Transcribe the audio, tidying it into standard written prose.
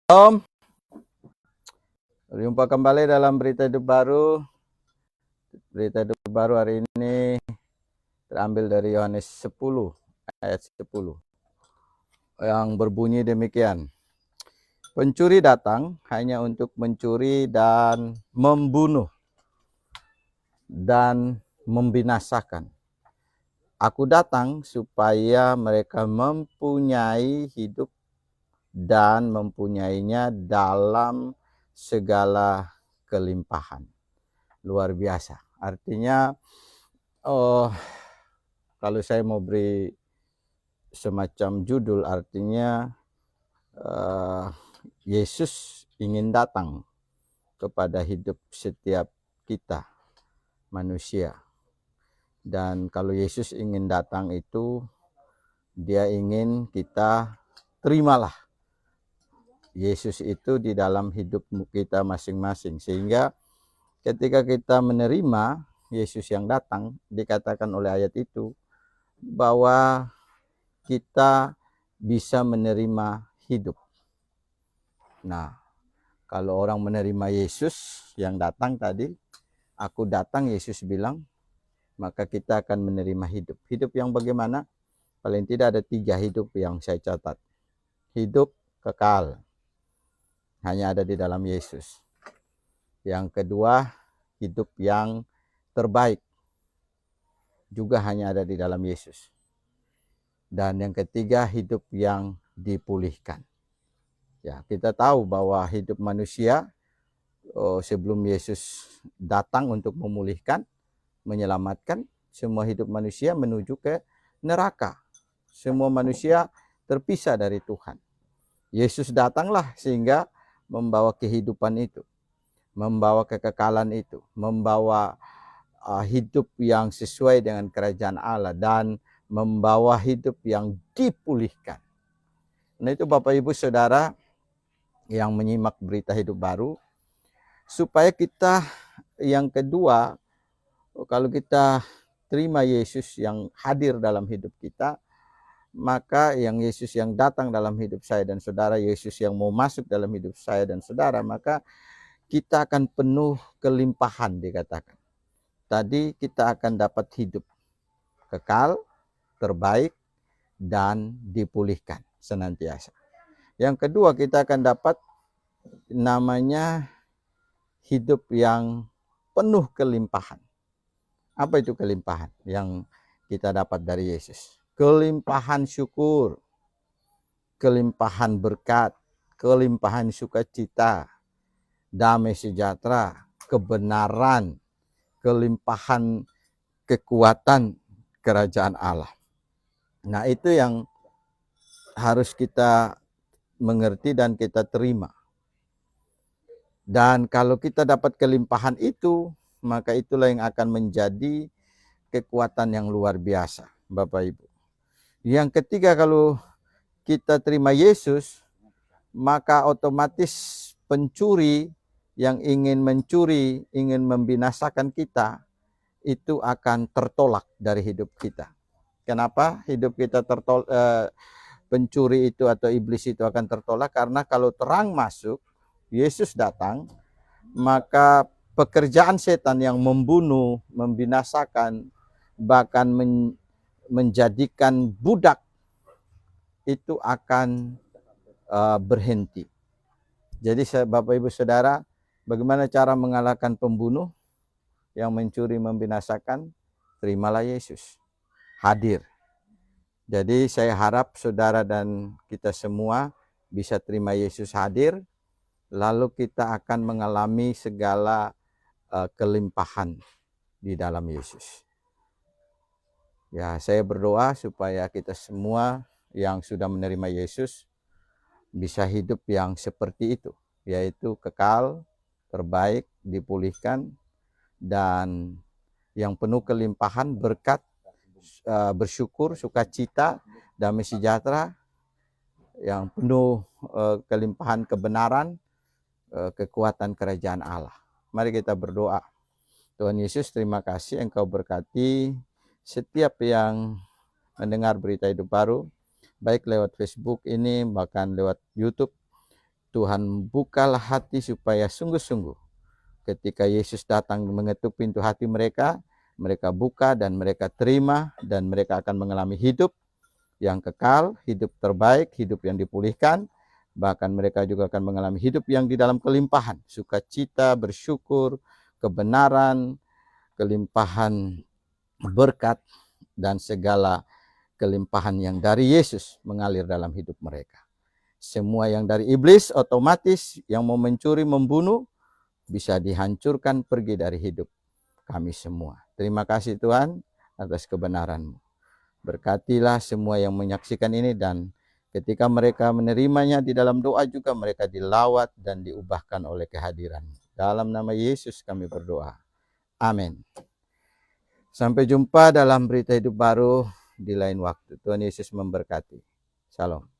Om, berjumpa kembali dalam berita hidup baru. Berita hidup baru hari ini terambil dari Yohanes 10 ayat 10 yang berbunyi demikian. Pencuri datang hanya untuk mencuri dan membunuh dan membinasakan. Aku datang supaya mereka mempunyai hidup dan mempunyainya dalam segala kelimpahan. Luar biasa. Artinya, kalau saya mau beri semacam judul, artinya Yesus ingin datang kepada hidup setiap kita manusia. Dan kalau Yesus ingin datang itu, dia ingin kita terimalah Yesus itu di dalam hidup kita masing-masing. Sehingga ketika kita menerima Yesus yang datang, dikatakan oleh ayat itu bahwa kita bisa menerima hidup. Nah, kalau orang menerima Yesus yang datang tadi, aku datang, Yesus bilang, maka kita akan menerima hidup. Hidup yang bagaimana? Paling tidak ada 3 hidup yang saya catat. Hidup kekal, hanya ada di dalam Yesus. Yang kedua, hidup yang terbaik, juga hanya ada di dalam Yesus. Dan yang ketiga, hidup yang dipulihkan. Ya, kita tahu bahwa hidup manusia sebelum Yesus datang untuk memulihkan, menyelamatkan, semua hidup manusia menuju ke neraka. Semua manusia terpisah dari Tuhan. Yesus datanglah sehingga membawa kehidupan itu, membawa kekekalan itu, membawa hidup yang sesuai dengan kerajaan Allah, dan membawa hidup yang dipulihkan. Nah, itu Bapak Ibu Saudara yang menyimak berita hidup baru, supaya kita yang kedua, kalau kita terima Yesus yang hadir dalam hidup kita, maka yang Yesus yang datang dalam hidup saya dan saudara, Yesus yang mau masuk dalam hidup saya dan saudara, maka kita akan penuh kelimpahan dikatakan. Tadi kita akan dapat hidup kekal, terbaik, dan dipulihkan senantiasa. Yang kedua, kita akan dapat namanya hidup yang penuh kelimpahan. Apa itu kelimpahan yang kita dapat dari Yesus? Kelimpahan syukur, kelimpahan berkat, kelimpahan sukacita, damai sejahtera, kebenaran, kelimpahan kekuatan kerajaan Allah. Nah, itu yang harus kita mengerti dan kita terima. Dan kalau kita dapat kelimpahan itu, maka itulah yang akan menjadi kekuatan yang luar biasa, Bapak Ibu. Yang ketiga, kalau kita terima Yesus, maka otomatis pencuri yang ingin mencuri, ingin membinasakan kita, itu akan tertolak dari hidup kita. Kenapa hidup kita pencuri itu atau iblis itu akan tertolak? Karena kalau terang masuk, Yesus datang, maka pekerjaan setan yang membunuh, membinasakan, bahkan menjadikan budak, itu akan berhenti. Jadi Bapak Ibu Saudara, bagaimana cara mengalahkan pembunuh yang mencuri membinasakan? Terimalah Yesus hadir. Jadi saya harap saudara dan kita semua bisa terima Yesus hadir, lalu kita akan mengalami segala kelimpahan di dalam Yesus. Ya, saya berdoa supaya kita semua yang sudah menerima Yesus bisa hidup yang seperti itu, yaitu kekal, terbaik, dipulihkan, dan yang penuh kelimpahan berkat, bersyukur, sukacita, damai sejahtera, yang penuh kelimpahan kebenaran, kekuatan kerajaan Allah. Mari kita berdoa. Tuhan Yesus, terima kasih Engkau berkati setiap yang mendengar berita hidup baru, baik lewat Facebook ini, bahkan lewat YouTube. Tuhan bukalah hati supaya sungguh-sungguh ketika Yesus datang mengetuk pintu hati mereka, mereka buka dan mereka terima, dan mereka akan mengalami hidup yang kekal, hidup terbaik, hidup yang dipulihkan. Bahkan mereka juga akan mengalami hidup yang di dalam kelimpahan, sukacita, bersyukur, kebenaran, kelimpahan berkat, dan segala kelimpahan yang dari Yesus mengalir dalam hidup mereka. Semua yang dari iblis otomatis yang mau mencuri, membunuh, bisa dihancurkan pergi dari hidup kami semua. Terima kasih Tuhan atas kebenaran-Mu. Berkatilah semua yang menyaksikan ini, dan ketika mereka menerimanya di dalam doa juga mereka dilawat dan diubahkan oleh kehadiran-Mu. Dalam nama Yesus kami berdoa. Amin. Sampai jumpa dalam berita hidup baru di lain waktu. Tuhan Yesus memberkati. Shalom.